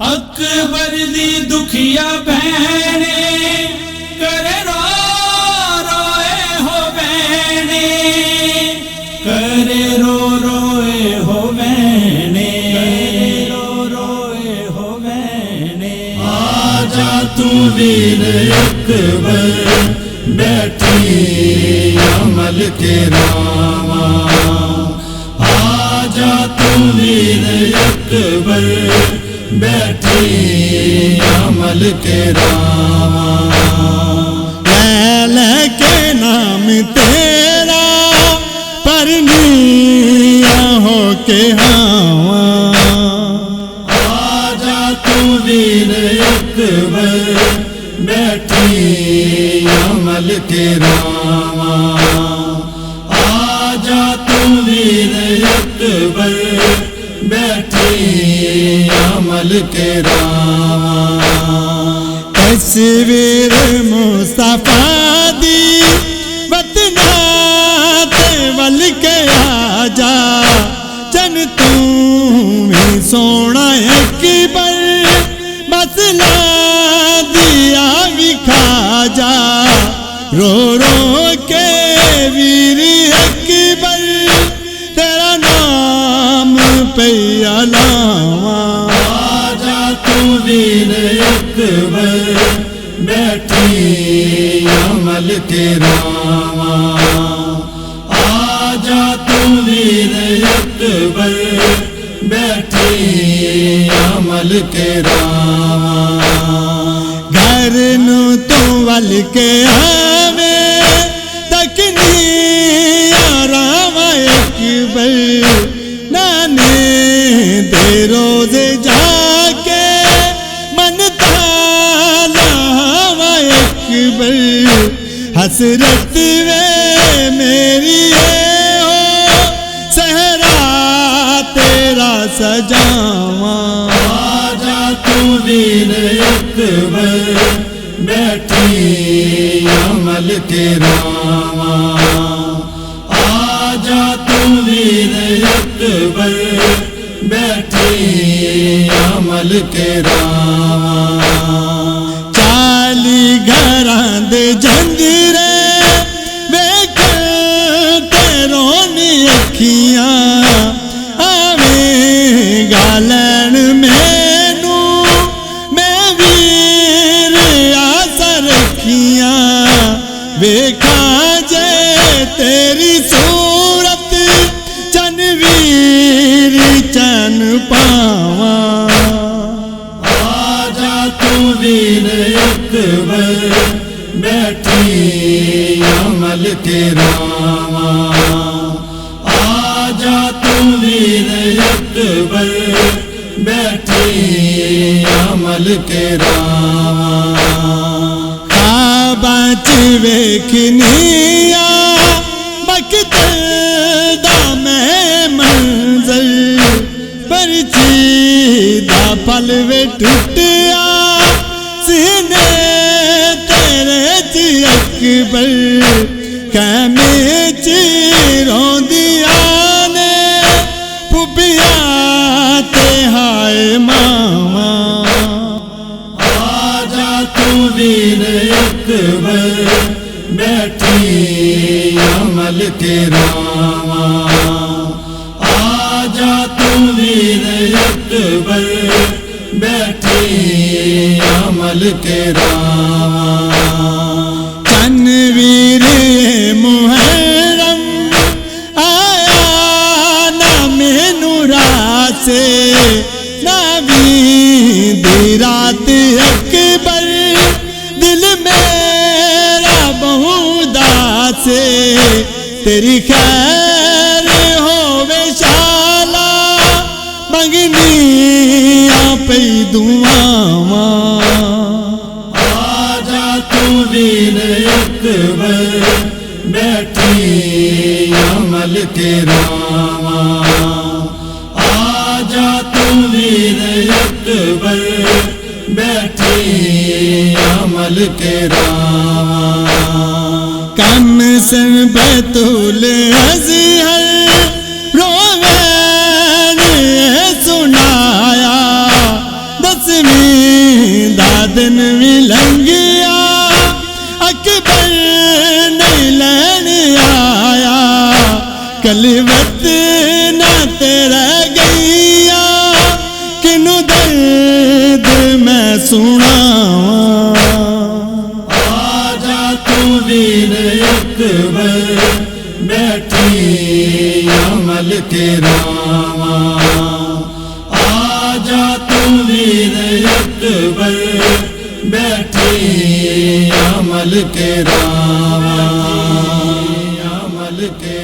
اکبر دی دکھیا بہنے کرے رو روئے ہو بہنے کرے رو روئے ہو بہنے رو روئے ہو بہنے آجا تو ویر اکبر بیٹھی عمل کے راما آجا تو ویر اکبر بیٹھی عمل کے راما لے کے نام تیرا پرنیاں ہو کے ہاواں آجا تو ویر اکبر بیٹھی عمل کے راما آجا تو ویر اکبر بیٹھی عمل کے راما تصویر مصطفیٰ دی وطنا تے ول کے آجا چن تھی سونا اکبر مسئلہ دیا بھی کھا جا رو رو کے ویر اکبر تیرا نام پہ علاواں آجا تو ویر اکبر بیٹھی عمل کے راما آجا تو ویر اکبر بیٹھی عمل کے راما گھر نو تو ول کے آوے تکنی آرام اکبر نانے دے روز جا کے منتا لاوا اکبر حسرت وے میری ہو صحرا تیرا سجاواں آجا تو ویر اکبر بیٹھی عمل کے راما آجا تو ویر اکبر بیٹھی عمل کے راما چالی گھراں دے جنجرے ویکھن تے رونی اکھیاں آویں گالن مینوں میں ویر آس رکھیاں ویکھاں جے تیری صورت چن ویر چن پاواں آجا تو ویر اکبر بیٹھی عمل کے راما آجا تو ویر اکبر بیٹھی عمل کے راما خواباں چ ویکھنیا مقتل دا میں منظر پرچی دا پل وے ٹوٹیا سینے تیرے چ اکبر کیمے چ روندیاں نے پھپھیاں تے ہائے ماواں آجا تو ویر اکبر بیٹھی عمل کے راما آجا تو ویر اکبر بیٹھی عمل کے راما چن ویر محرم آیا نہ مینو راسے نہ دی رات اکبر دل میرا بہت داسے تیری خیر ہووے شالا منگنی پہ دعاواں آجا تو ویر اکبر بیٹھی عمل کے راما آجا تو ویر اکبر بیٹھی عمل کے راما کم سن بیتول ازہر روے سنایا دس دن بھی لنگ گیا اکبر نہیں لین آیا کلوت نہ تیرا گیا کنوں درد میں سناواں آجا تو ویر اکبر بیٹھی عمل کے راواں آجا تو ویر اکبر بیٹھی عمل کے راواں عمل کے